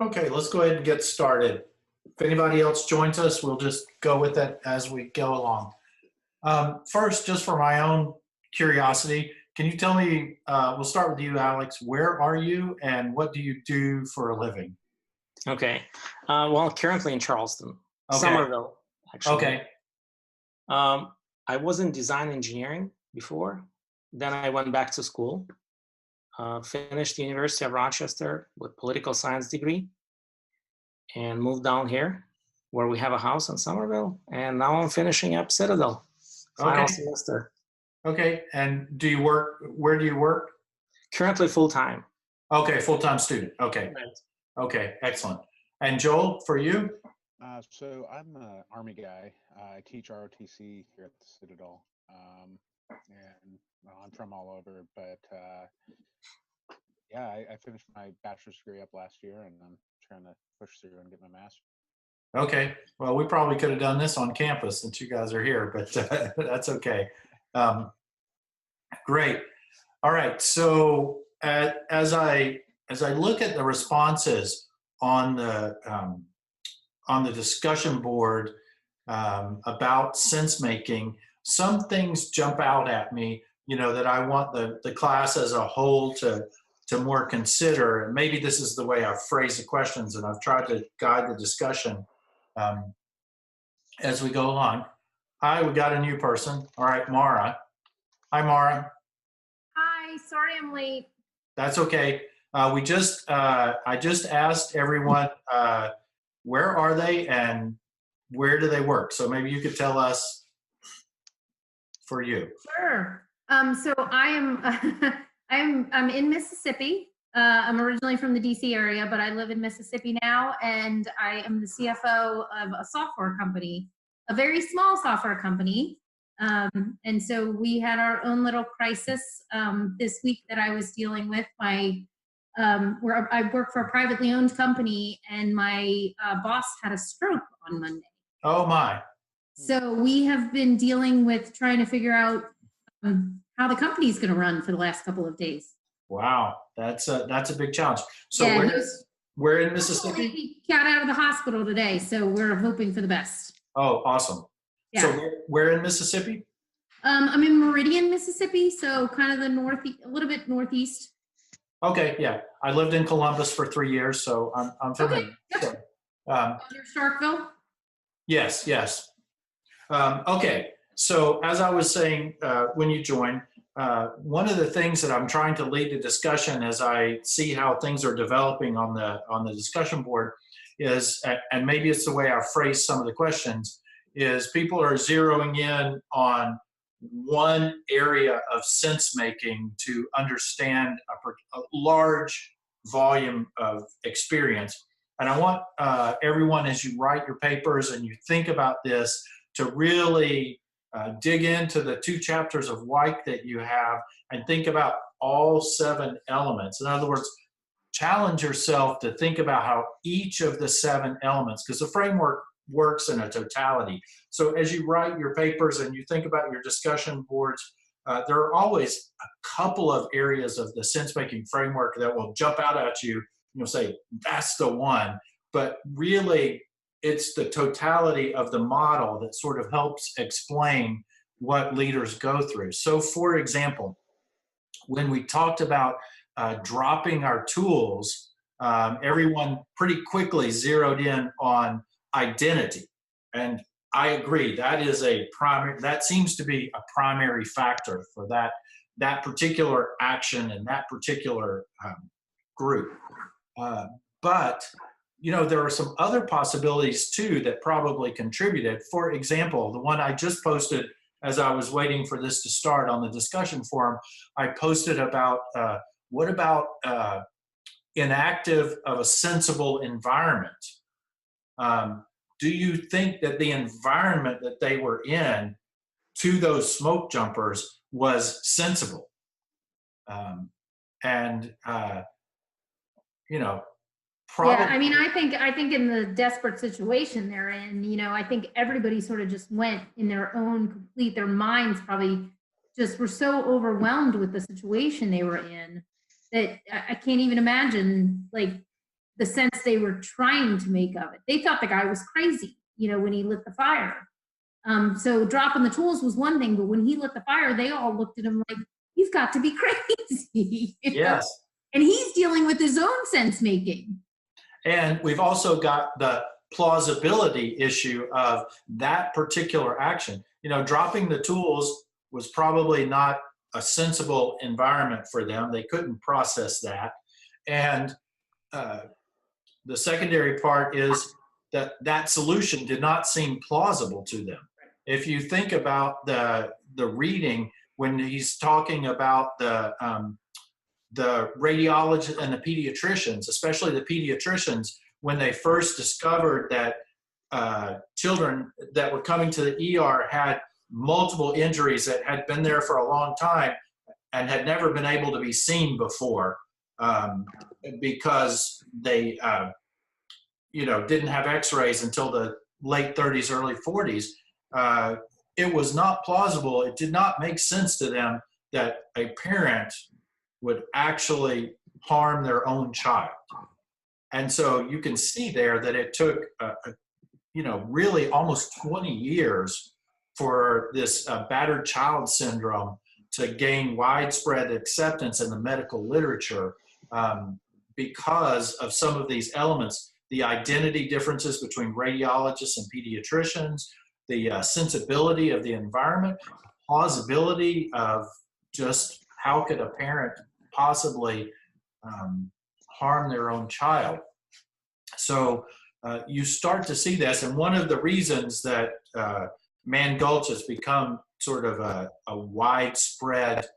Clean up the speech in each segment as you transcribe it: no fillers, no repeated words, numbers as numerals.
Okay, let's go ahead and get started. If anybody else joins us, we'll just go with it as we go along. First, just for my own curiosity, can you tell me, we'll start with you, Alex, where are you and what do you do for a living? Okay. Well, currently in Charleston, Okay, Somerville, actually. okay, I was in design engineering before. Then I went back to school, finished the University of Rochester with political science degree, and moved down here, where we have a house in Somerville. And now I'm finishing up Citadel, final okay, semester. okay. And do you work, where do you work? Currently full time. Okay, full-time student. Okay, Right. okay, excellent. And Joel, for you? So I'm an Army guy. I teach ROTC here at the Citadel, and well, I'm from all over. But yeah, I finished my bachelor's degree up last year, and I'm trying to push through and get my master's. Okay, well, we probably could have done this on campus since you guys are here, but that's okay. Um, Great. All right. So as I look at the responses on the discussion board about sense making, some things jump out at me. You know that I want the class as a whole to more consider. And maybe this is the way I've phrased the questions, and I've tried to guide the discussion um, as we go along. Hi, we got a new person. All right, Mara. Hi, Mara. Hi, sorry I'm late. That's okay. I just asked everyone where are they and where do they work. So maybe you could tell us for you. Sure. So I am I'm in Mississippi. I'm originally from the DC area, but I live in Mississippi now, and I am the CFO of a software company, a very small software company. And so we had our own little crisis this week that I was dealing with. Where I work for a privately owned company, and my boss had a stroke on Monday. Oh my. So we have been dealing with trying to figure out how the company's going to run for the last couple of days. Wow, that's a big challenge. So Yeah, where in Mississippi? He got out of the hospital today, so we're hoping for the best. Oh, awesome. Yeah. So where in Mississippi? I'm in Meridian, Mississippi, so kind of the a little bit northeast. Okay, yeah. I lived in Columbus for 3 years, so I'm familiar. Okay. So, Near Starkville? yes, yes. Okay, so as I was saying when you joined, one of the things that I'm trying to lead the discussion as I see how things are developing on the discussion board is, and maybe it's the way I phrase some of the questions, is people are zeroing in on one area of sense making to understand a large volume of experience. And I want everyone, as you write your papers and you think about this, to really dig into the 2 chapters of White that you have and think about all 7 elements. In other words, challenge yourself to think about how each of the 7 elements, because the framework works in a totality. So as you write your papers and you think about your discussion boards, there are always a couple of areas of the sense-making framework that will jump out at you. You'll say, that's the one. But really, it's the totality of the model that sort of helps explain what leaders go through. So for example, when we talked about dropping our tools, everyone pretty quickly zeroed in on identity. And I agree, that seems to be a primary factor for that particular action and that particular group. But there are some other possibilities too that probably contributed. For example, the one I just posted as I was waiting for this to start on the discussion forum, I posted about what about inactive of a sensible environment? Do you think that the environment that they were in to those smoke jumpers was sensible? Probably. Yeah, I mean, I think in the desperate situation they're in, I think everybody sort of just went in their minds probably just were so overwhelmed with the situation they were in that I can't even imagine, like, the sense they were trying to make of it. They thought the guy was crazy, when he lit the fire. So dropping the tools was one thing, but when he lit the fire, they all looked at him like, you've got to be crazy. Yes. And he's dealing with his own sense making. And we've also got the plausibility issue of that particular action. Dropping the tools was probably not a sensible environment for them. They couldn't process that. And the secondary part is that solution did not seem plausible to them. If you think about the reading, when he's talking about the radiologists and the pediatricians, especially the pediatricians, when they first discovered that children that were coming to the ER had multiple injuries that had been there for a long time and had never been able to be seen before, because they didn't have x-rays until the late 30s, early 40s. It was not plausible. It did not make sense to them that a parent would actually harm their own child. And so you can see there that it took, really almost 20 years for this battered child syndrome to gain widespread acceptance in the medical literature, because of some of these elements, the identity differences between radiologists and pediatricians, the sensibility of the environment, plausibility of just how could a parent possibly harm their own child. So you start to see this, and one of the reasons that Man Gulch has become sort of a widespread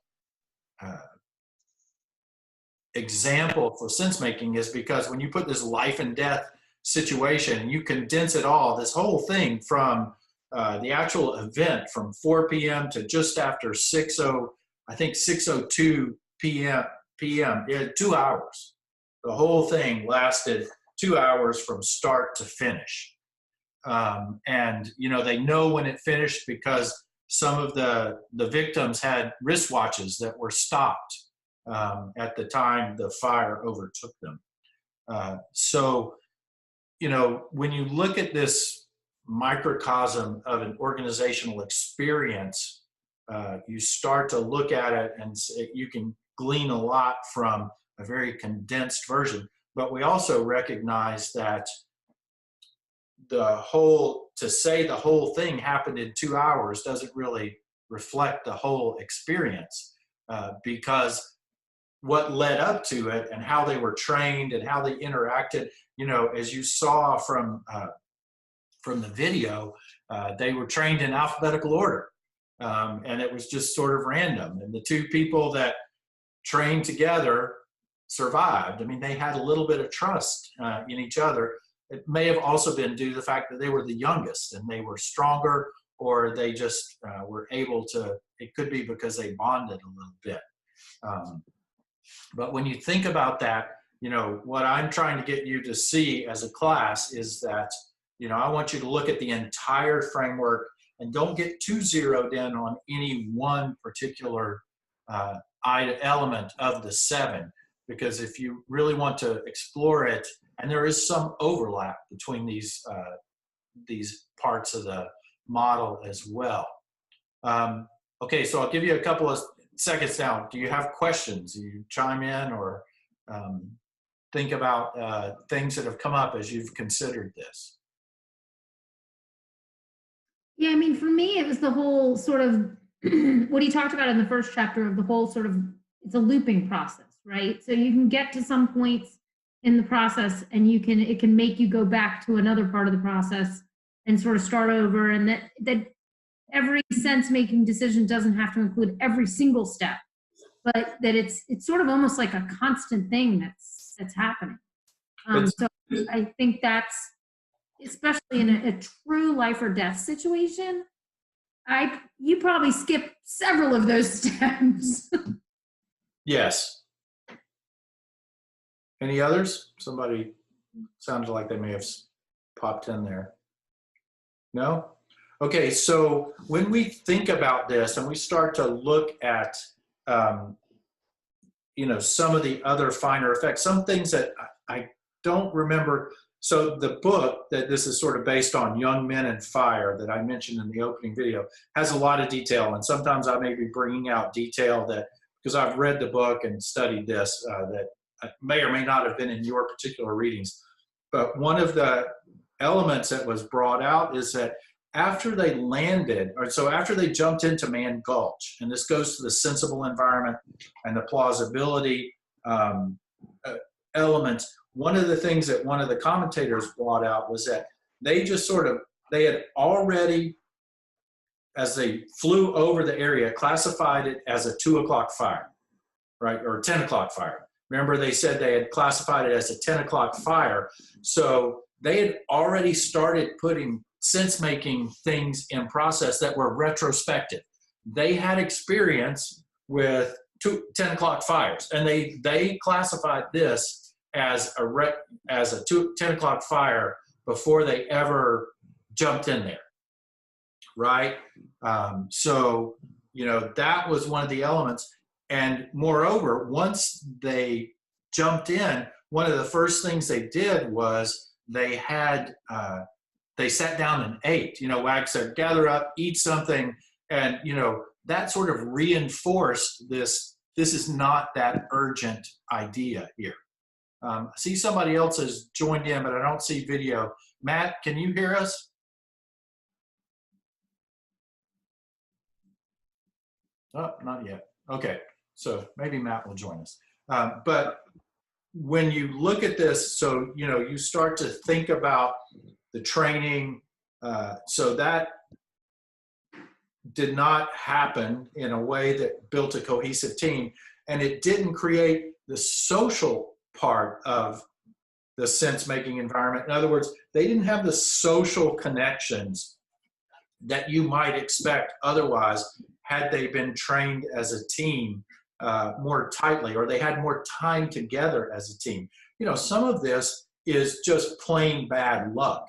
example for sense making is because when you put this life and death situation and you condense it all, this whole thing from the actual event from 4 p.m. to just after 6:02 p.m. Yeah, 2 hours. The whole thing lasted 2 hours from start to finish. And they know when it finished because some of the victims had wristwatches that were stopped at the time the fire overtook them. So when you look at this microcosm of an organizational experience, you start to look at it and you can glean a lot from a very condensed version. But we also recognize that to say the whole thing happened in 2 hours doesn't really reflect the whole experience, because what led up to it and how they were trained and how they interacted, as you saw from the video, they were trained in alphabetical order, and it was just sort of random. And the two people that trained together survived. I mean, they had a little bit of trust in each other. It may have also been due to the fact that they were the youngest and they were stronger, or they just were able to, it could be because they bonded a little bit. But when you think about that, what I'm trying to get you to see as a class is that, I want you to look at the entire framework and don't get too zeroed in on any one particular element of the 7, because if you really want to explore it, and there is some overlap between these parts of the model as well. Okay, so I'll give you a couple of seconds now. Do you have questions? You chime in or think about things that have come up as you've considered this. Yeah, I mean, for me, it was the whole sort of what he talked about in the first chapter of the whole sort of, it's a looping process, right? So you can get to some points in the process and it can make you go back to another part of the process and sort of start over, and that every sense-making decision doesn't have to include every single step, but that it's sort of almost like a constant thing that's happening. So I think that's, especially in a true life or death situation, you probably skip several of those steps. Yes. Any others? Somebody sounded like they may have popped in there. No? Okay, so when we think about this and we start to look at, some of the other finer effects, some things that I don't remember. So the book that this is sort of based on, Young Men and Fire, that I mentioned in the opening video, has a lot of detail. And sometimes I may be bringing out detail that, because I've read the book and studied this, that may or may not have been in your particular readings. But one of the elements that was brought out is that after they landed, or so after they jumped into Man Gulch, and this goes to the sensible environment and the plausibility elements, one of the things that one of the commentators brought out was that they just they had already, as they flew over the area, classified it as a 2 o'clock fire, right? Or 10 o'clock fire. Remember, they said they had classified it as a 10 o'clock fire. So they had already started putting sense-making things in process that were retrospective. They had experience with 10 o'clock fires, and they classified this as a 10 o'clock fire before they ever jumped in there, right? So, that was one of the elements. And moreover, once they jumped in, one of the first things they did was they sat down and ate. Wag said, gather up, eat something. And, that sort of reinforced this is not that urgent idea here. I see somebody else has joined in, but I don't see video. Matt, can you hear us? Oh, not yet. Okay, so maybe Matt will join us. But when you look at this, so, you start to think about the training. So that did not happen in a way that built a cohesive team, and it didn't create the social part of the sense-making environment. In other words, they didn't have the social connections that you might expect otherwise had they been trained as a team more tightly, or they had more time together as a team. Some of this is just plain bad luck.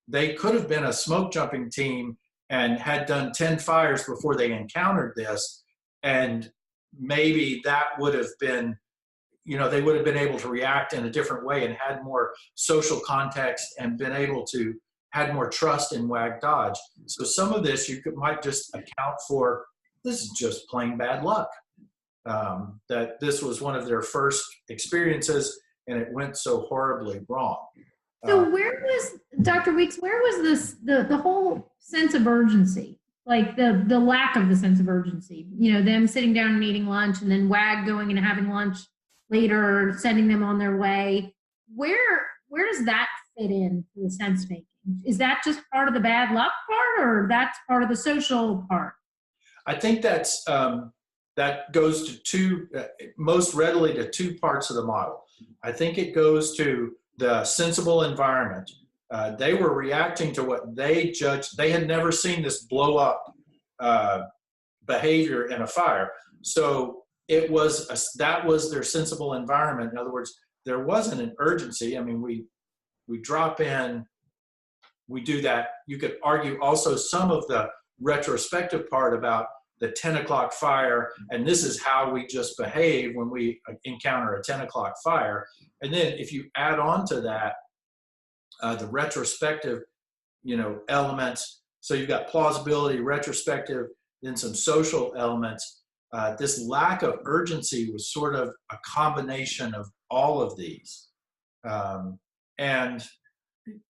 They could have been a smoke jumping team and had done 10 fires before they encountered this, and maybe that would have been, they would have been able to react in a different way and had more social context and been able to had more trust in Wag Dodge. So some of this might just account for, this is just plain bad luck. That this was one of their first experiences and it went so horribly wrong. So where was, Dr. Weeks, where was this, the whole sense of urgency? Like the lack of the sense of urgency, them sitting down and eating lunch and then Wag going and having lunch later, sending them on their way. Where does that fit in to the sense making? Is that just part of the bad luck part, or that's part of the social part? I think that's that goes to most readily to two parts of the model. I think it goes to the sensible environment. They were reacting to what they judged. They had never seen this blow up behavior in a fire. So that was their sensible environment. In other words, there wasn't an urgency. I mean, we drop in, we do that. You could argue also some of the retrospective part about the 10 o'clock fire, and this is how we just behave when we encounter a 10 o'clock fire. And then if you add on to that, the retrospective, elements. So you've got plausibility, retrospective, then some social elements. This lack of urgency was sort of a combination of all of these. And,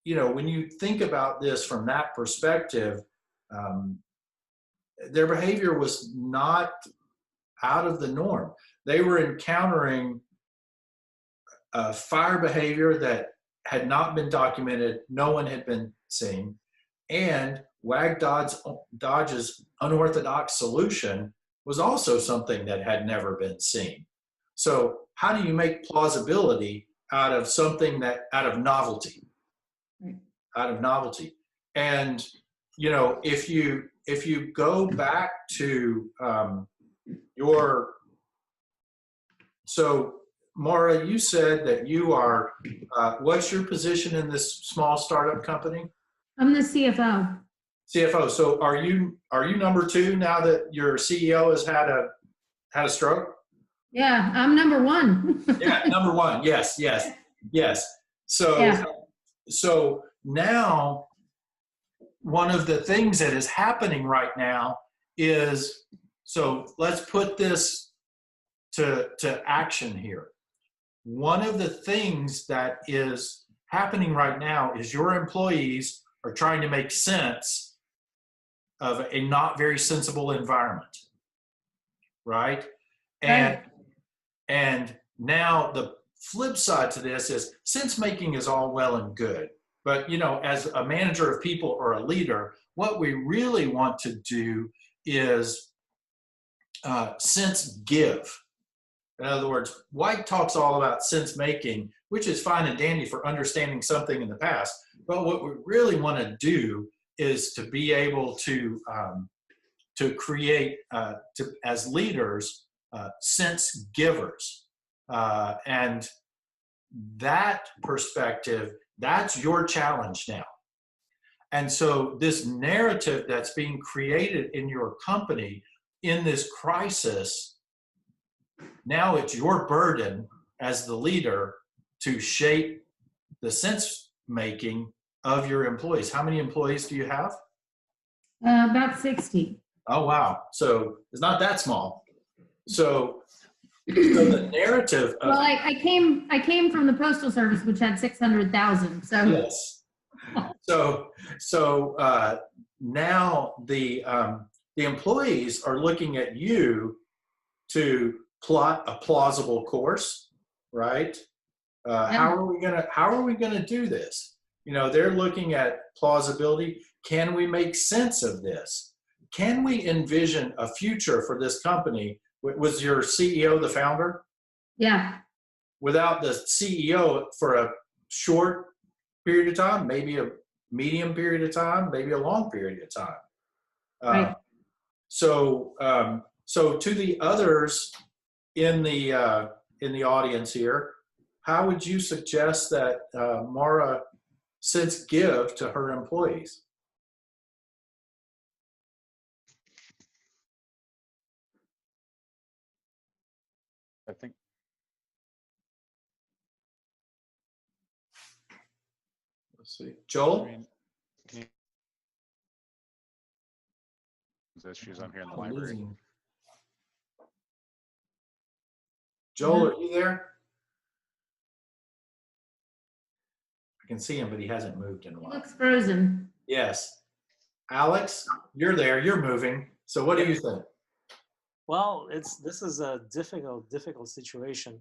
when you think about this from that perspective, their behavior was not out of the norm. They were encountering fire behavior that had not been documented, no one had been seen, and Wag Dodge's unorthodox solution was also something that had never been seen. So how do you make plausibility out of something out of novelty? Out of novelty. And, if you go back to so Maura, you said that you are, what's your position in this small startup company? I'm the CFO. CFO. So are you number two now that your CEO has had a stroke? Yeah, I'm number one. Yeah, number one. Yes. So, Yeah. so now one of the things that is happening right now is, so let's put this to action here. One of the things that is happening right now is your employees are trying to make sense of a not very sensible environment, right? And Right. and now the flip side to this is sense making is all well and good, but you know, as a manager of people or a leader, what we really want to do is sense give. In other words, White talks all about sense making, which is fine and dandy for understanding something in the past. But what we really want to do is to be able to create, as leaders, sense givers. And that perspective, that's your challenge now. And so this narrative that's being created in your company in this crisis, now it's your burden as the leader to shape the sense making of your employees. How many employees do you have? About 60. Oh, wow. So it's not that small. So the narrative of, Well, I came from the Postal Service, which had 600,000. So yes. So now the employees are looking at you to plot a plausible course, right? Yeah. How are we gonna do this? You know, they're looking at plausibility. Can we make sense of this? Can we envision a future for this company? Was your CEO the founder? yeah, Without the CEO for a short period of time, maybe a medium period of time, maybe a long period of time. right. So to the others in the audience here, how would you suggest that Mara sense give to her employees? I think Let's see, I Joel. mean, can you, issues I'm here in the I'm library. losing. Joel, are you there? I can see him, but he hasn't moved in a It while. looks frozen. Yes. Alex, you're there. You're moving. So what do you think? Well, this is a difficult situation.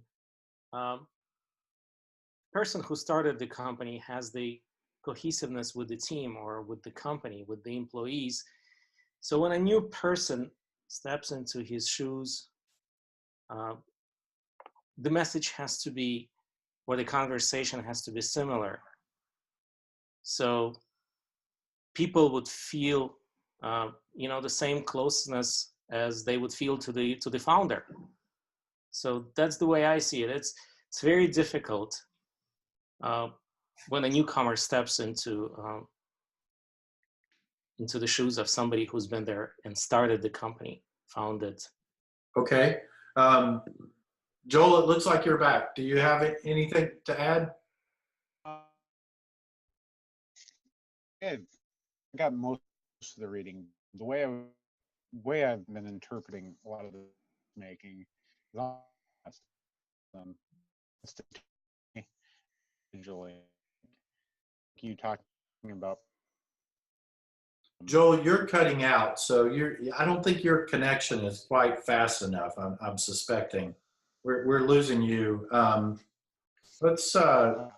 Person who started the company has the cohesiveness with the team or with the company, with the employees. So when a new person steps into his shoes, the message has to be, or the conversation has to be similar. So people would feel, the same closeness as they would feel to the founder. So that's the way I see it. It's very difficult when a newcomer steps into the shoes of somebody who's been there and started the company, founded. Okay. Joel, it looks like you're back. Do you have anything to add? I got most of the reading. The way I've been interpreting a lot of the making is individually. You talking about Joel, you're cutting out, so I don't think your connection is quite fast enough. I'm suspecting we're losing you. Let's. I'm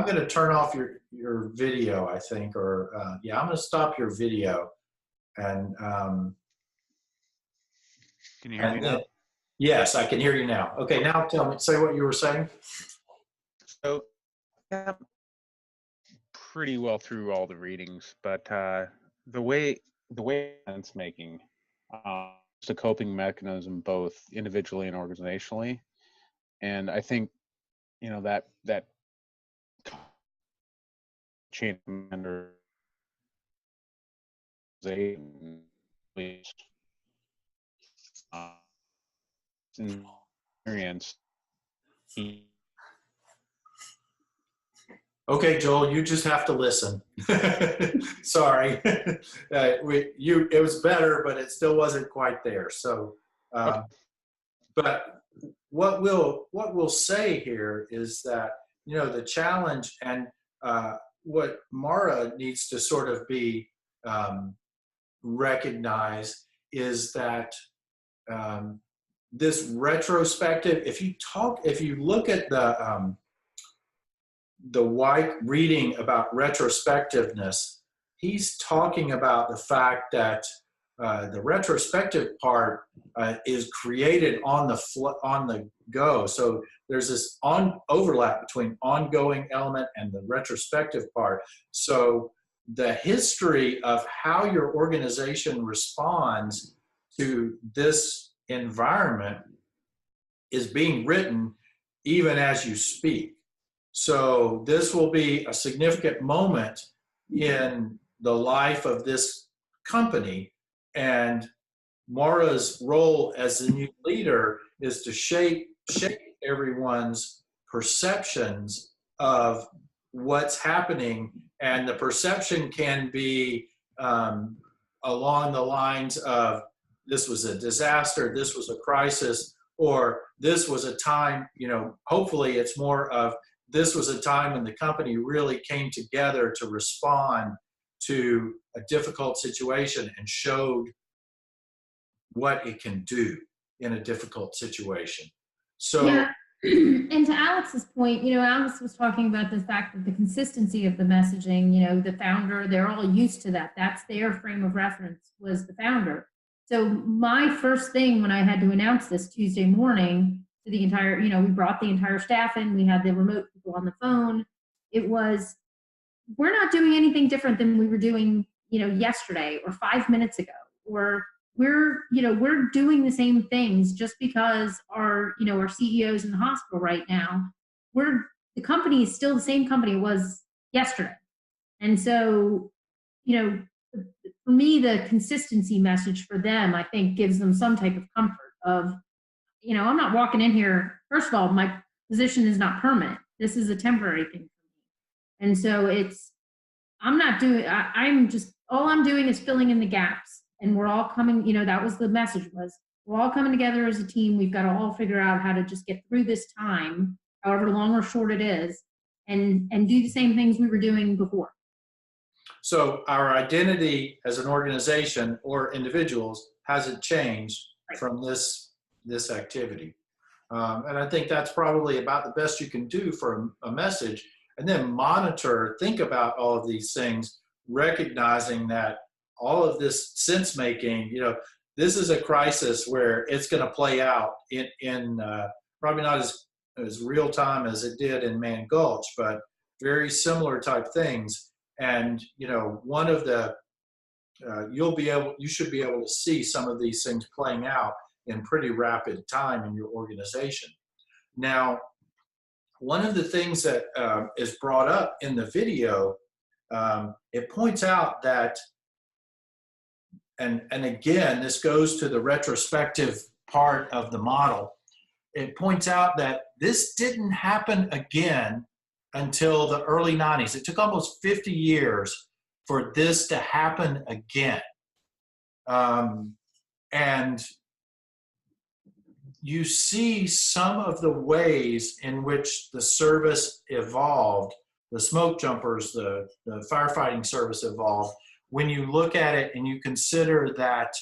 going to turn off your video, I think, or yeah, I'm going to stop your video, and can you hear me now? Yes, I can hear you now. Okay, now say what you were saying. So yeah, pretty well through all the readings, but the way sense making is a coping mechanism both individually and organizationally, and I think that chain commander experience Okay, Joel, you just have to listen. Sorry. It was better, but it still wasn't quite there. So, but what we'll say here is that, the challenge and what Mara needs to sort of be recognized is that this retrospective, if you look at the White reading about retrospectiveness, he's talking about the fact that the retrospective part is created on the go. So there's this overlap between ongoing element and the retrospective part. So the history of how your organization responds to this environment is being written even as you speak. So this will be a significant moment in the life of this company, and Mara's role as the new leader is to shape everyone's perceptions of what's happening, and the perception can be along the lines of this was a disaster, this was a crisis, or this was a time, hopefully it's more of this was a time when the company really came together to respond to a difficult situation and showed what it can do in a difficult situation. So, yeah. And to Alex's point, Alex was talking about the fact that the consistency of the messaging, the founder, they're all used to that. That's their frame of reference, was the founder. So my first thing when I had to announce this Tuesday morning to the entire, we brought the entire staff in, we had the remote people on the phone. It was, we're not doing anything different than we were doing, yesterday or 5 minutes ago, or we're doing the same things just because our CEO's in the hospital right now. The company is still the same company it was yesterday. And so, for me, the consistency message for them, I think, gives them some type of comfort of, I'm not walking in here. First of all, my position is not permanent. This is a temporary thing for me. And so all I'm doing is filling in the gaps. And we're all coming, that was the message, was we're all coming together as a team. We've got to all figure out how to just get through this time, however long or short it is, and do the same things we were doing before. So our identity as an organization or individuals hasn't changed from this activity. And I think that's probably about the best you can do for a message, and then think about all of these things, recognizing that all of this sense making, this is a crisis where it's going to play out in probably not as real time as it did in Man Gulch, but very similar type things. And, one of the, you should be able to see some of these things playing out in pretty rapid time in your organization. Now, one of the things that is brought up in the video, it points out that, and again, this goes to the retrospective part of the model. It points out that this didn't happen again until the early 90s. It took almost 50 years for this to happen again. And you see some of the ways in which the service evolved, the smoke jumpers, the firefighting service evolved, when you look at it and you consider that,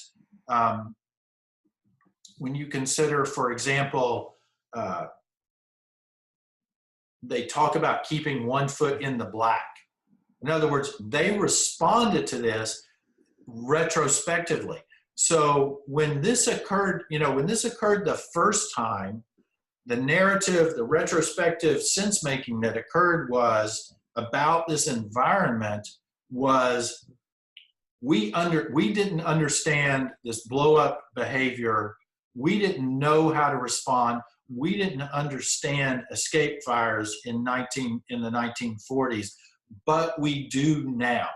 for example, they talk about keeping one foot in the black. In other words, they responded to this retrospectively. So when this occurred, the first time, the narrative, the retrospective sense making that occurred was about this environment was we didn't understand this blow up behavior. We didn't know how to respond. We didn't understand escape fires in the 1940s, but we do now.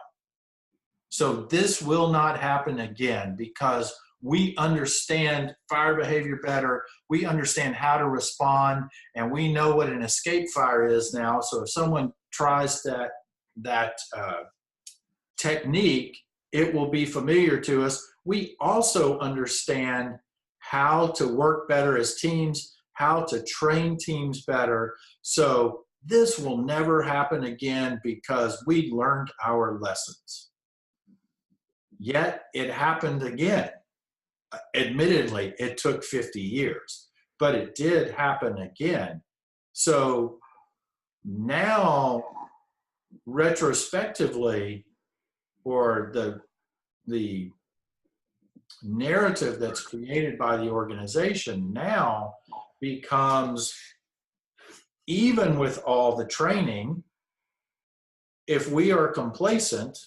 So this will not happen again because we understand fire behavior better. We understand how to respond, and we know what an escape fire is now. So if someone tries that technique, it will be familiar to us. We also understand how to work better as teams, how to train teams better. So this will never happen again because we learned our lessons. Yet it happened again. Admittedly, it took 50 years, but it did happen again. So now, retrospectively, or the narrative that's created by the organization now becomes, even with all the training, if we are complacent,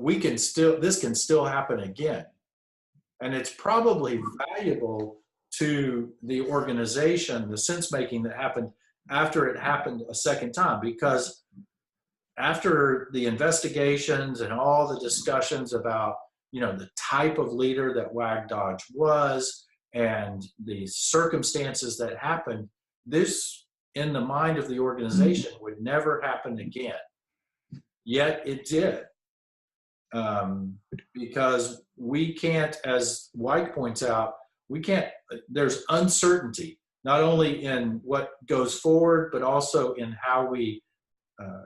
this can still happen again. And it's probably valuable to the organization, the sense making that happened after it happened a second time, because after the investigations and all the discussions about, the type of leader that Wag Dodge was and the circumstances that happened, this, in the mind of the organization, would never happen again. Yet it did. Because we can't, as White points out, there's uncertainty, not only in what goes forward, but also in how we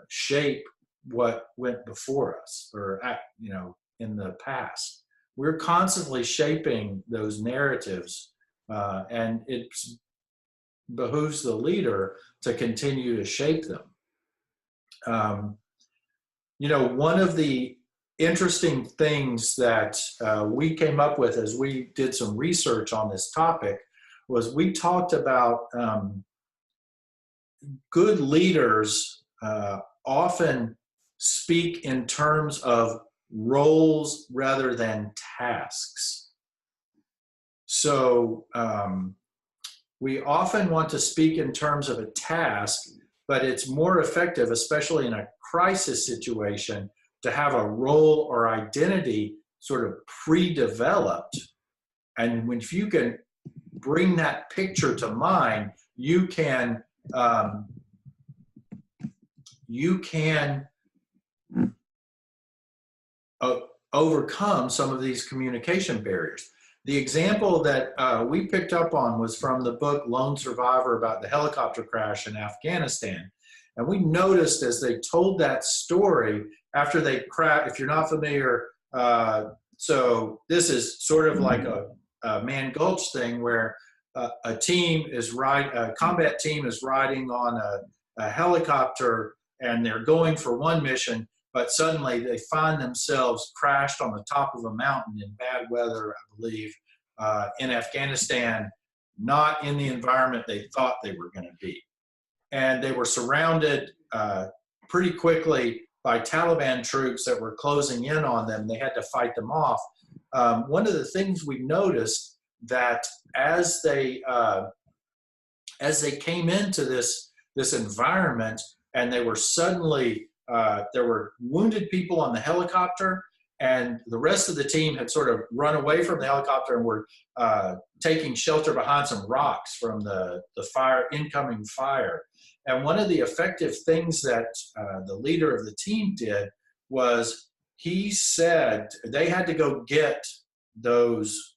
shape what went before us, or in the past. We're constantly shaping those narratives, and it behooves the leader to continue to shape them. One of the interesting things that we came up with as we did some research on this topic was we talked about good leaders often speak in terms of roles rather than tasks. So we often want to speak in terms of a task, but it's more effective, especially in a crisis situation, to have a role or identity sort of pre-developed. And if you can bring that picture to mind, you can overcome some of these communication barriers. The example that we picked up on was from the book Lone Survivor, about the helicopter crash in Afghanistan. And we noticed as they told that story after they crashed, if you're not familiar, so this is sort of like a Man Gulch thing where a combat team is riding on a helicopter and they're going for one mission, but suddenly they find themselves crashed on the top of a mountain in bad weather, I believe, in Afghanistan, not in the environment they thought they were going to be. And they were surrounded pretty quickly by Taliban troops that were closing in on them. They had to fight them off. One of the things we noticed that as they came into this environment, and they were suddenly, there were wounded people on the helicopter, and the rest of the team had sort of run away from the helicopter and were taking shelter behind some rocks from the incoming fire. And one of the effective things that the leader of the team did was he said they had to go get those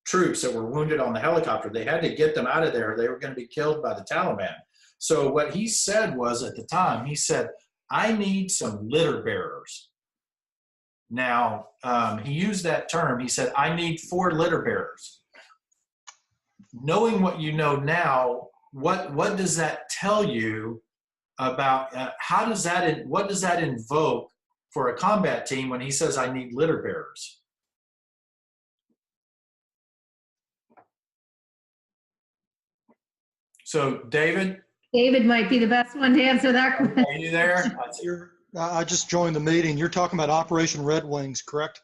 troops that were wounded on the helicopter. They had to get them out of there. They were going to be killed by the Taliban. So what he said was, at the time, he said, "I need some litter bearers." Now, he used that term. He said, "I need 4 litter bearers." Knowing what you know now, what does that tell you about what does that invoke for a combat team when he says, "I need litter bearers"? So, David? David might be the best one to answer that question. Are you there? I just joined the meeting. You're talking about Operation Red Wings, correct?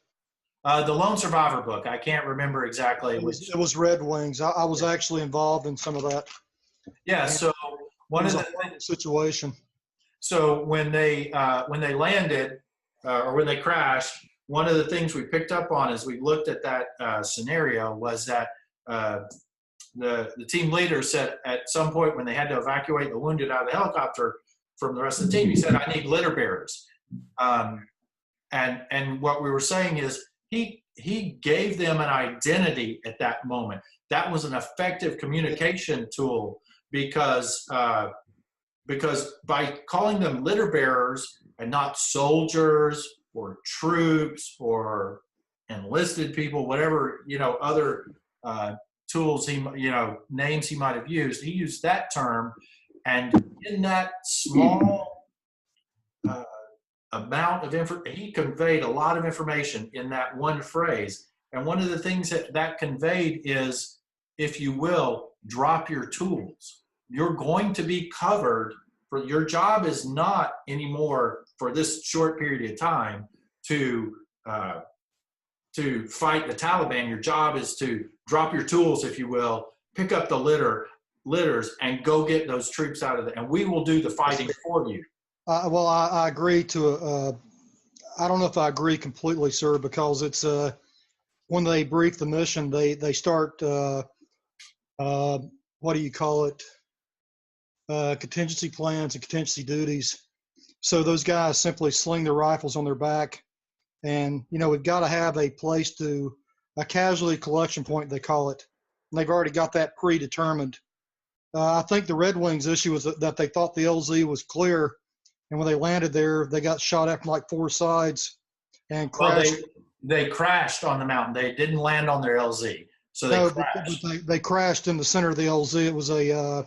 The Lone Survivor book. I can't remember exactly. It was Red Wings. I was actually involved in some of that. Yeah. So one of the situation. So when they landed or when they crashed, one of the things we picked up on as we looked at that scenario was that the team leader said at some point when they had to evacuate the wounded out of the helicopter from the rest of the team, he said, "I need litter bearers." And what we were saying is he gave them an identity at that moment. That was an effective communication tool because by calling them litter bearers and not soldiers or troops or enlisted people, whatever, other tools names he might have used, he used that term. And in that small amount of information, he conveyed a lot of information in that one phrase. And one of the things that conveyed is, if you will, drop your tools. You're going to be covered for your job is not anymore for this short period of time to fight the Taliban. Your job is to drop your tools, if you will, pick up the litters and go get those troops out of there. And we will do the fighting for you. Well, I agree to, I don't know if I agree completely, sir, because it's, when they brief the mission, they start, what do you call it? Contingency plans and contingency duties. So those guys simply sling their rifles on their back. And, we've got to have a place a casualty collection point, they call it. And they've already got that predetermined. I think the Red Wings issue was that they thought the LZ was clear. And when they landed there, they got shot at from like 4 sides and crashed. Well, they crashed on the mountain. They didn't land on their LZ. So they crashed. But they crashed in the center of the LZ. It was an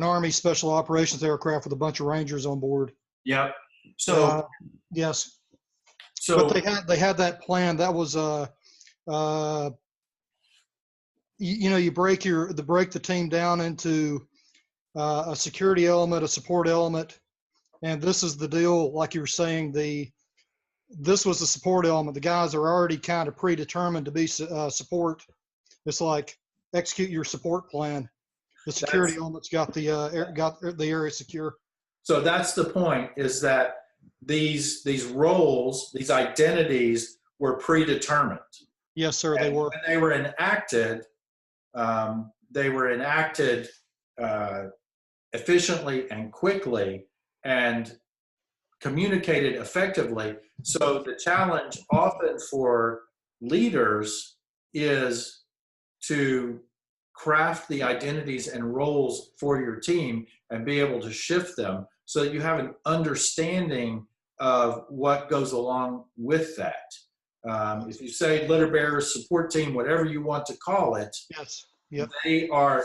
Army Special Operations aircraft with a bunch of Rangers on board. Yep. So yes. So but they had that plan. That was you break the team down into a security element, a support element, and this is the deal. Like you were saying, this was the support element. The guys are already kind of predetermined to be support. It's like execute your support plan. The security element's got the area secure. So that's the point, is that these roles, these identities were predetermined. Yes, sir, they were. When they were enacted efficiently and quickly and communicated effectively. So the challenge often for leaders is to craft the identities and roles for your team and be able to shift them so that you have an understanding of what goes along with that. If you say litter bearers, support team, whatever you want to call it, yes, yep. They are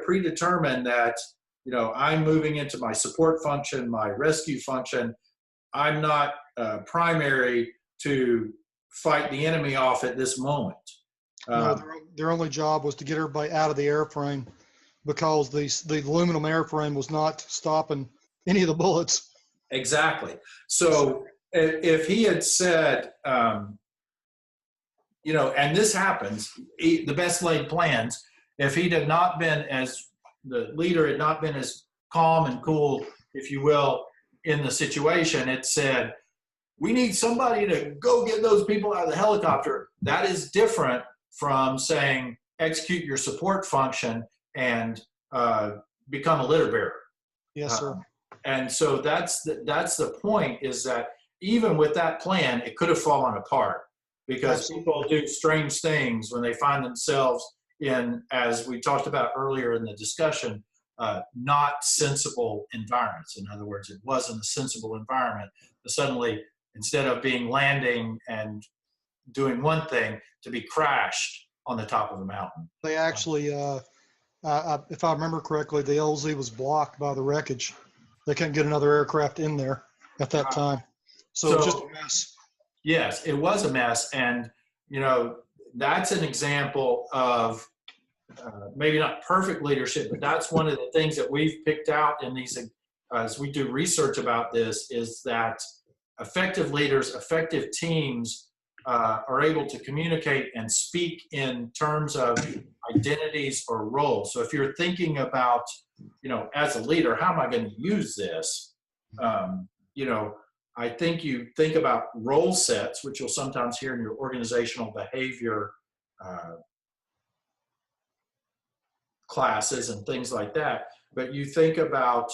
predetermined that, I'm moving into my support function, my rescue function. I'm not primary to fight the enemy off at this moment. No, their only job was to get everybody out of the airframe because the aluminum airframe was not stopping any of the bullets. Exactly. So if he had said, and this happens, the best laid plans, if he had not been the leader had not been as calm and cool, if you will, in the situation, it said, we need somebody to go get those people out of the helicopter. That is different from saying, execute your support function and become a litter bearer. Yes, sir. And so that's the point, is that even with that plan, it could have fallen apart because people do strange things when they find themselves in, as we talked about earlier in the discussion, not sensible environments. In other words, it wasn't a sensible environment. But suddenly, instead of landing and doing one thing, to be crashed on the top of a mountain. They actually, if I remember correctly, the LZ was blocked by the wreckage. They couldn't get another aircraft in there at that time. So it was just a mess. Yes, it was a mess. And, that's an example of maybe not perfect leadership, but that's one of the things that we've picked out in these, as we do research about this, is that effective leaders, effective teams are able to communicate and speak in terms of identities or roles. So if you're thinking about, as a leader, how am I going to use this? I think you think about role sets, which you'll sometimes hear in your organizational behavior classes and things like that, but you think about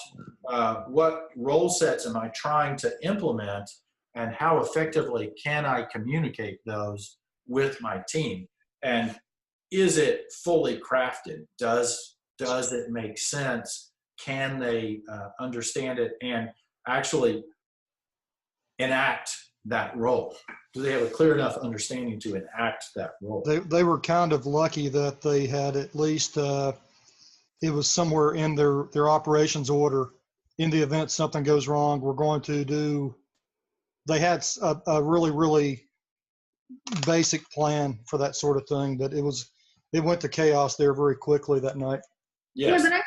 what role sets am I trying to implement and how effectively can I communicate those with my team? And is it fully crafted? Does it make sense? Can they understand it and actually enact that role? Do they have a clear enough understanding to enact that role? They were kind of lucky that they had at least, it was somewhere in their operations order. In the event something goes wrong, we're going to do, they had a really, really basic plan for that sort of thing, but it went to chaos there very quickly that night. Yes. Yeah, but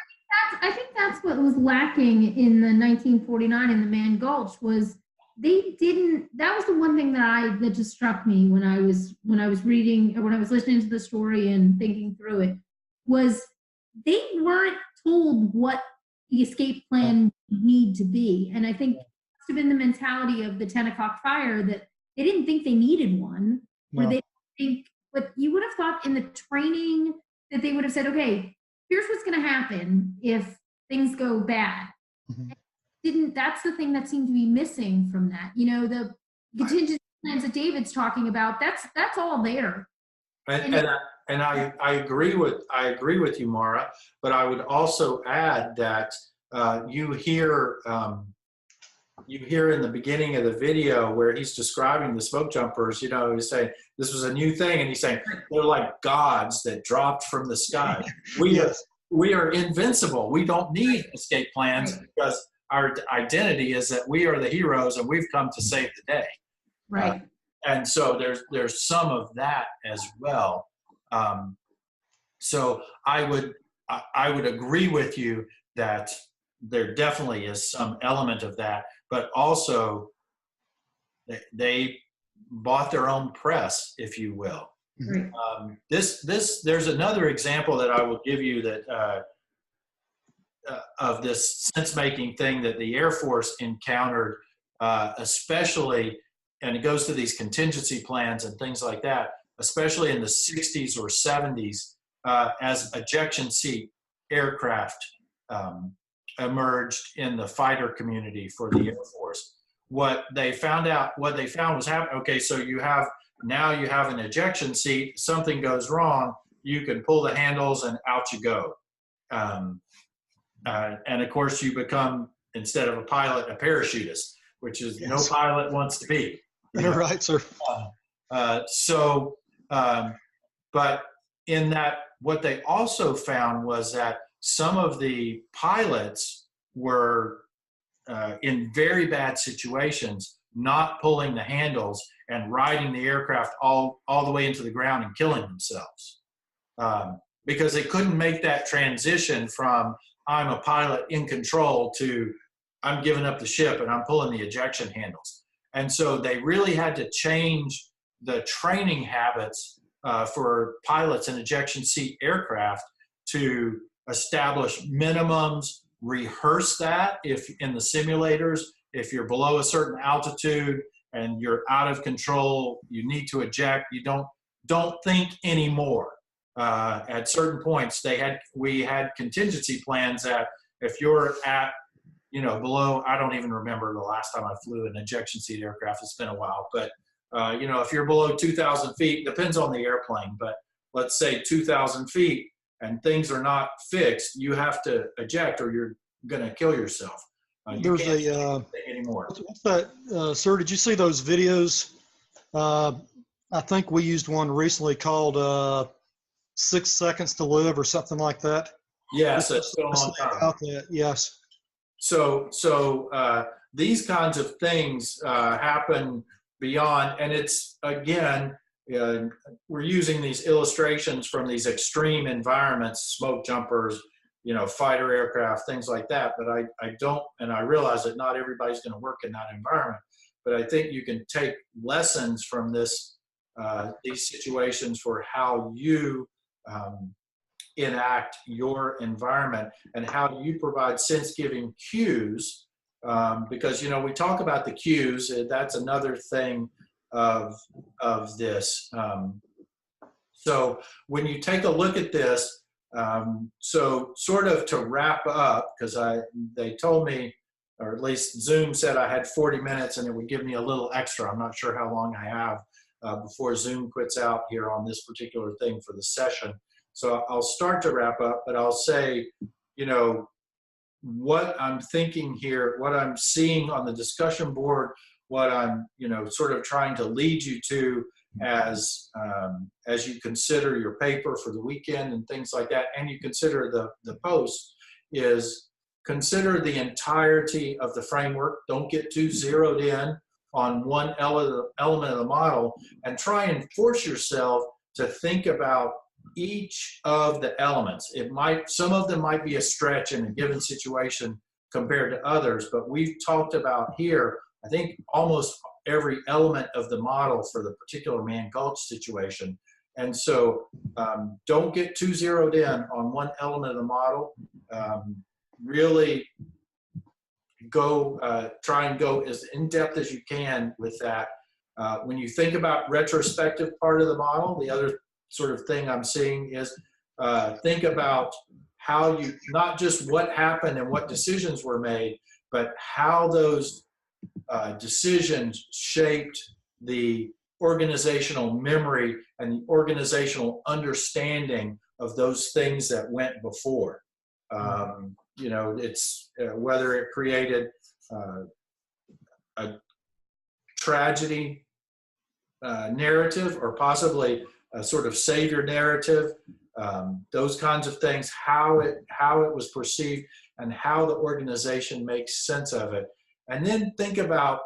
I think that's what was lacking in the 1949 in the Man Gulch was they didn't. That was the one thing that just struck me when I was reading or when I was listening to the story and thinking through it was they weren't told what the escape plan would need to be, and I think it must have been the mentality of the 10 o'clock fire that they didn't think they needed one, or No. they think. But you would have thought in the training that they would have said, okay, here's what's going to happen if things go bad. Mhm. That's the thing that seemed to be missing from that. The contingency plans that David's talking about, that's all there. And I agree with you, Mara, but I would also add that you hear in the beginning of the video where he's describing the smoke jumpers, he's saying this was a new thing, and he's saying they're like gods that dropped from the sky. We are invincible. We don't need escape plans because our identity is that we are the heroes and we've come to save the day. Right. And so there's some of that as well. So I would agree with you that there definitely is some element of that, but also they bought their own press, if you will. Right. There's another example that I will give you that of this sense-making thing that the Air Force encountered, especially, and it goes to these contingency plans and things like that, especially in the 60s or 70s, as ejection seat aircraft emerged in the fighter community for the Air Force. What they found was happening. Okay, so you have an ejection seat. Something goes wrong, you can pull the handles and out you go. And of course, you become, instead of a pilot, a parachutist, which is no pilot wants to be. Right, sir. But in that, what they also found was that some of the pilots were in very bad situations, not pulling the handles and riding the aircraft all the way into the ground and killing themselves, because they couldn't make that transition from I'm a pilot in control to I'm giving up the ship and I'm pulling the ejection handles. And so they really had to change the training habits for pilots in ejection seat aircraft to establish minimums, rehearse that if in the simulators, if you're below a certain altitude and you're out of control, you need to eject, you don't think anymore. At certain points, we had contingency plans that if you're at, below, I don't even remember the last time I flew an ejection seat aircraft. It's been a while, but if you're below 2,000 feet, depends on the airplane, but let's say 2,000 feet and things are not fixed, you have to eject or you're going to kill yourself. There's a anymore. What's that, sir? Did you see those videos? I think we used one recently called 6 Seconds to Live or something like that. Yes, it's still on time. Yes. So these kinds of things happen beyond, and it's, again, we're using these illustrations from these extreme environments, smoke jumpers, fighter aircraft, things like that. But I don't, and I realize that not everybody's going to work in that environment, but I think you can take lessons from these situations for how you enact your environment and how you provide sense-giving cues, because we talk about the cues. That's another thing of this. So when you take a look at this, So sort of to wrap up, because they told me, or at least Zoom said I had 40 minutes and it would give me a little extra. I'm not sure how long I have before Zoom quits out here on this particular thing for the session. So I'll start to wrap up, but I'll say, you know, what I'm thinking here, what I'm seeing on the discussion board, what I'm, you know, sort of trying to lead you to as you consider your paper for the weekend and things like that, and you consider the post, is consider the entirety of the framework. Don't get too zeroed in on one element of the model, and try and force yourself to think about each of the elements. Some of them might be a stretch in a given situation compared to others, but we've talked about here, I think, almost every element of the model for the particular man-Gulch situation. And so don't get too zeroed in on one element of the model. Really try and go as in-depth as you can with that. When you think about retrospective part of the model, the other sort of thing I'm seeing is think about how you, not just what happened and what decisions were made, but how those decisions shaped the organizational memory and the organizational understanding of those things that went before. You know, it's whether it created a tragedy narrative or possibly a sort of savior narrative, those kinds of things, how it was perceived and how the organization makes sense of it. And then think about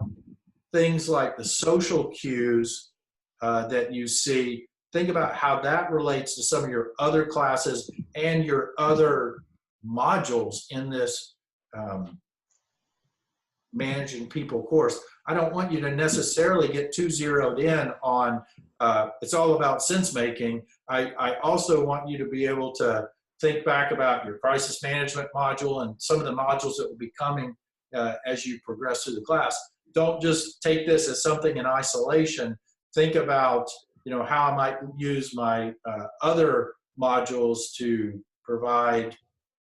things like the social cues that you see. Think about how that relates to some of your other classes and your other modules in this managing people course. I don't want you to necessarily get too zeroed in on it's all about sense making. I also want you to be able to think back about your crisis management module and some of the modules that will be coming as you progress through the class. Don't just take this as something in isolation. Think about, you know, how I might use my other modules to provide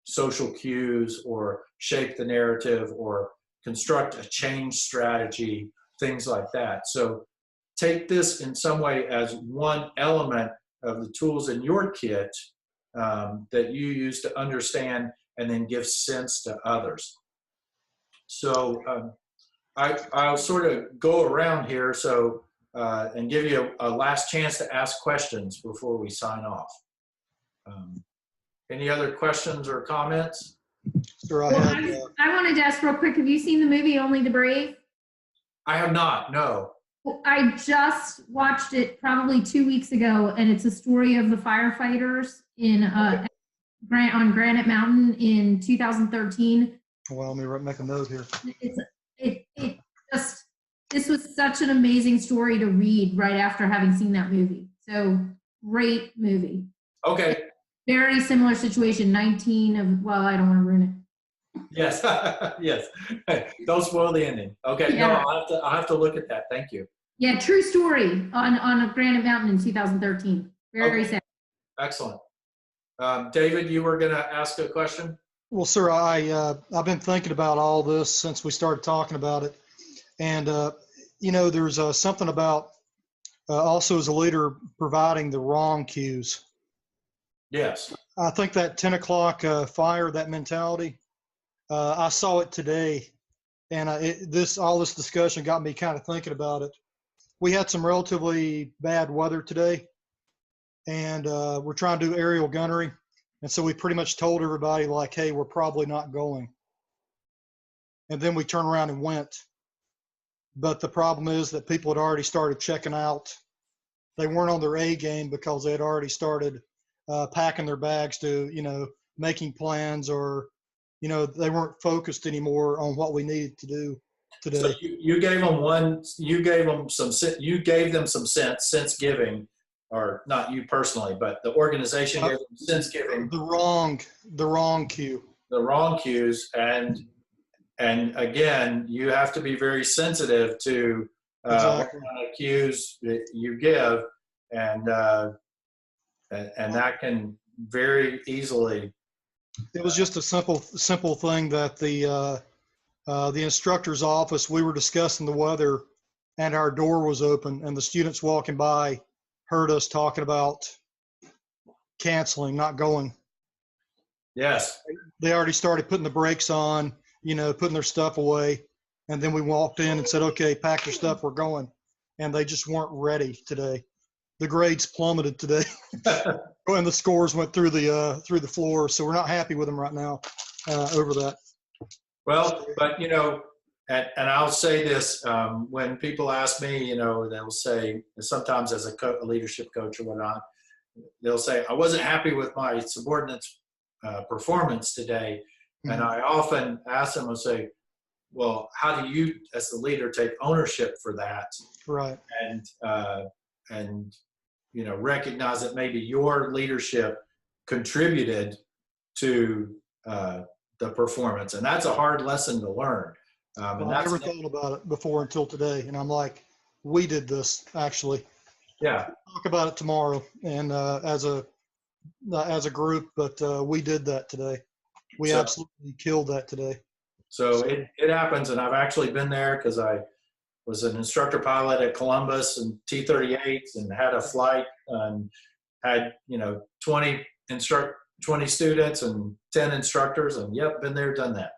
social cues or shape the narrative or construct a change strategy, things like that. So take this in some way as one element of the tools in your kit that you use to understand and then give sense to others. So I'll sort of go around here and give you a last chance to ask questions before we sign off. Any other questions or comments? Sure, I wanted to ask real quick, have you seen the movie Only the Brave? I have not, no. I just watched it probably 2 weeks ago, and it's a story of the firefighters on Granite Mountain in 2013. Well, let me make a note here. This was such an amazing story to read right after having seen that movie. So great movie. Okay. Very similar situation. 19 of, well, I don't want to ruin it. Yes, yes. Don't spoil the ending. Okay, yeah. No, I'll have to look at that. Thank you. Yeah, true story on a Granite Mountain in 2013. Very sad. Excellent. David, you were going to ask a question? Well, sir, I've been thinking about all this since we started talking about it. And, you know, there's something about also as a leader providing the wrong cues. Yes. I think that 10 o'clock fire, that mentality, I saw it today. And all this discussion got me kind of thinking about it. We had some relatively bad weather today, and we're trying to do aerial gunnery. And so we pretty much told everybody, like, hey, we're probably not going. And then we turned around and went. But the problem is that people had already started checking out. They weren't on their A game because they had already started packing their bags to, you know, making plans, or, you know, they weren't focused anymore on what we needed to do today. So you gave them some sense giving, or not you personally, but the organization gave them sense giving. The wrong cue. The wrong cues, and again, you have to be very sensitive to exactly. what kind of cues that you give, and that can very easily. It was just a simple thing that the instructor's office, we were discussing the weather and our door was open and the students walking by heard us talking about canceling, not going. Yes. They already started putting the brakes on, putting their stuff away. And then we walked in and said, okay, pack your stuff, we're going. And they just weren't ready today. The grades plummeted today. And the scores went through the floor. So we're not happy with them right now over that. Well, but and I'll say this, when people ask me, they'll say, sometimes as a leadership coach or whatnot, they'll say, I wasn't happy with my subordinates' performance today. Mm-hmm. And I often ask them and say, well, how do you, as the leader, take ownership for that? Right. And recognize that maybe your leadership contributed to the performance, and that's a hard lesson to learn. And I never thought about it before until today, and I'm like, we did this actually. Yeah. We'll talk about it tomorrow, and as a group, but we did that today. We absolutely killed that today. So it happens, and I've actually been there because I was an instructor pilot at Columbus and T-38s and had a flight and had 20 students and 10 instructors, and yep, been there, done that.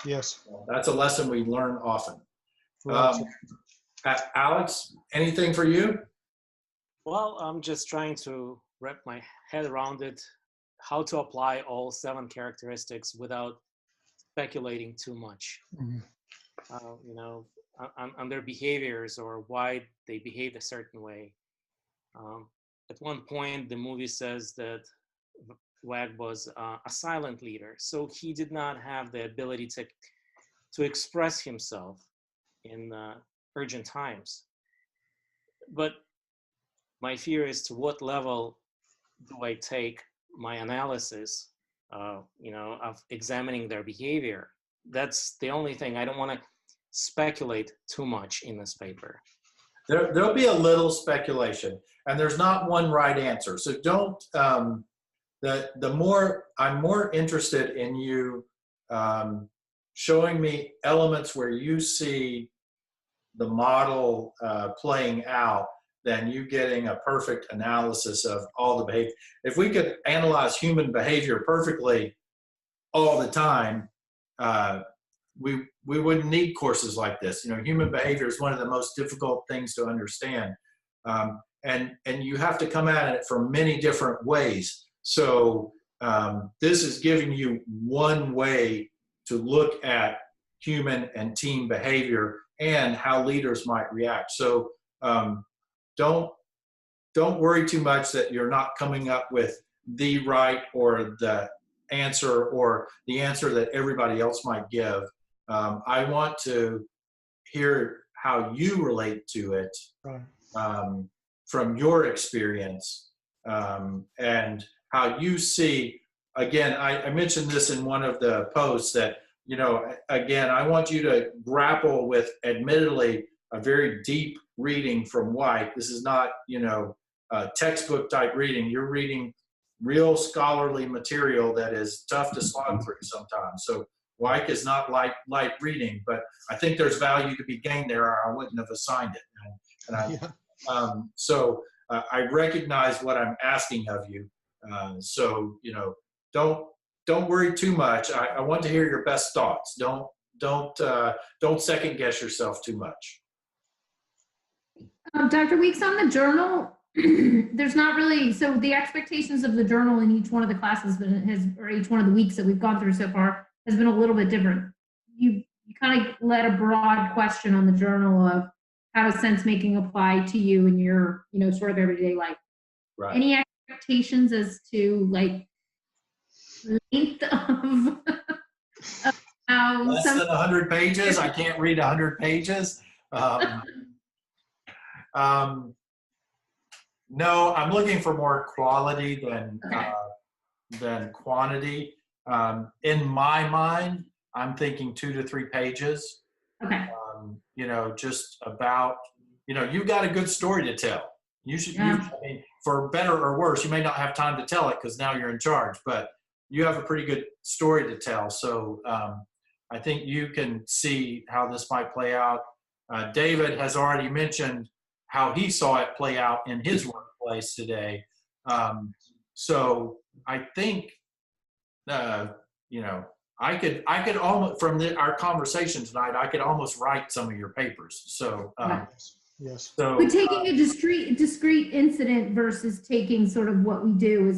Yes. That's a lesson we learn often. Right. Alex, anything for you? Well, I'm just trying to wrap my head around it, how to apply all 7 characteristics without speculating too much. Mm-hmm. On their behaviors or why they behave a certain way. At one point, the movie says that Wag was a silent leader, so he did not have the ability to express himself in urgent times. But my fear is, to what level do I take my analysis, of examining their behavior? That's the only thing. I don't want to speculate too much in this paper. There'll be a little speculation, and there's not one right answer. So don't. The more I'm more interested in you showing me elements where you see the model playing out than you getting a perfect analysis of all the behavior. If we could analyze human behavior perfectly all the time, we wouldn't need courses like this. Human behavior is one of the most difficult things to understand, and you have to come at it from many different ways. So this is giving you one way to look at human and team behavior and how leaders might react. So don't worry too much that you're not coming up with the right or the answer or the answer that everybody else might give. I want to hear how you relate to it from your experience, and how you see. Again, I mentioned this in one of the posts that, again, I want you to grapple with, admittedly, a very deep reading from White. This is not, a textbook type reading. You're reading real scholarly material that is tough to slog through sometimes. So White is not light reading, but I think there's value to be gained there, or I wouldn't have assigned it. So I recognize what I'm asking of you. So don't worry too much. I want to hear your best thoughts. Don't second guess yourself too much. Dr. Weeks, on the journal, there's not really, so the expectations of the journal in each one of the classes or each one of the weeks that we've gone through so far has been a little bit different. You kind of led a broad question on the journal of how does sense making apply to you in your, sort of everyday life. Right. Any expectations as to length of how less than 100 pages? I can't read 100 pages. No, I'm looking for more quality than quantity. In my mind, I'm thinking 2 to 3 pages. Okay. Just about, you've got a good story to tell. You should, Yeah. I mean, for better or worse, you may not have time to tell it because now you're in charge, but you have a pretty good story to tell. So I think you can see how this might play out. David has already mentioned how he saw it play out in his workplace today. So I think, you know, I could almost, from our conversation tonight, I could almost write some of your papers. So, Yes. so But taking a discrete incident versus taking sort of what we do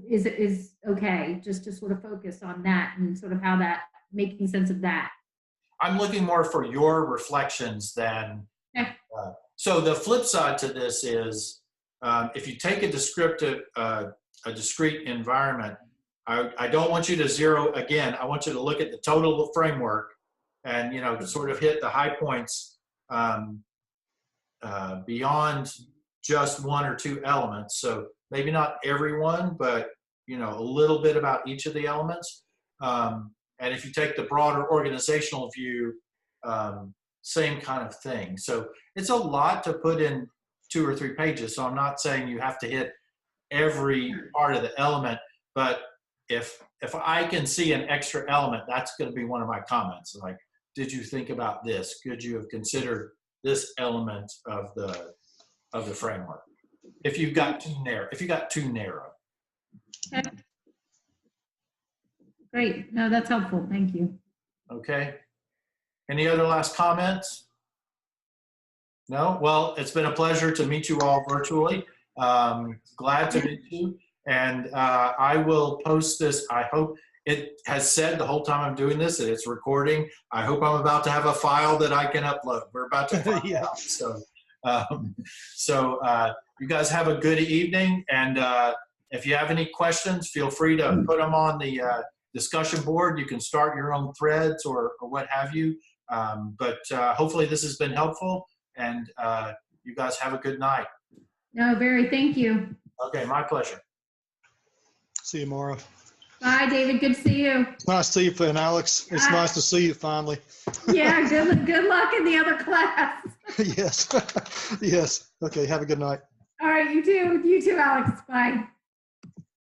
is okay, just to sort of focus on that and sort of how that, making sense of that. I'm looking more for your reflections than, Okay. so the flip side to this is, if you take a discrete environment, I don't want you to zero again. I want you to look at the total framework and, you know, sort of hit the high points beyond just one or two elements. So maybe not everyone, but, you know, a little bit about each of the elements. And if you take the broader organizational view, same kind of thing. So it's a lot to put in 2 or 3 pages. So I'm not saying you have to hit every part of the element, but if I can see an extra element, that's going to be one of my comments. Like, did you think about this? Could you have considered this element of the framework? If you've got too narrow. Okay. Great. No, that's helpful. Thank you. Okay. Any other last comments? No? Well, it's been a pleasure to meet you all virtually. Glad to meet you. And I will post this. I hope it has said the whole time I'm doing this that it's recording. I hope I'm about to have a file that I can upload. We're about to find Yeah. out. So you guys have a good evening. And if you have any questions, feel free to put them on the discussion board. You can start your own threads or what have you. But hopefully this has been helpful. And you guys have a good night. No, very, thank you. Okay, my pleasure. See you, Maura. Bye, David. Good to see you. It's nice to see you, and Alex. It's nice to see you finally. Yeah, good luck in the other class. Yes. Yes. Okay. Have a good night. All right, you too, Alex. Bye.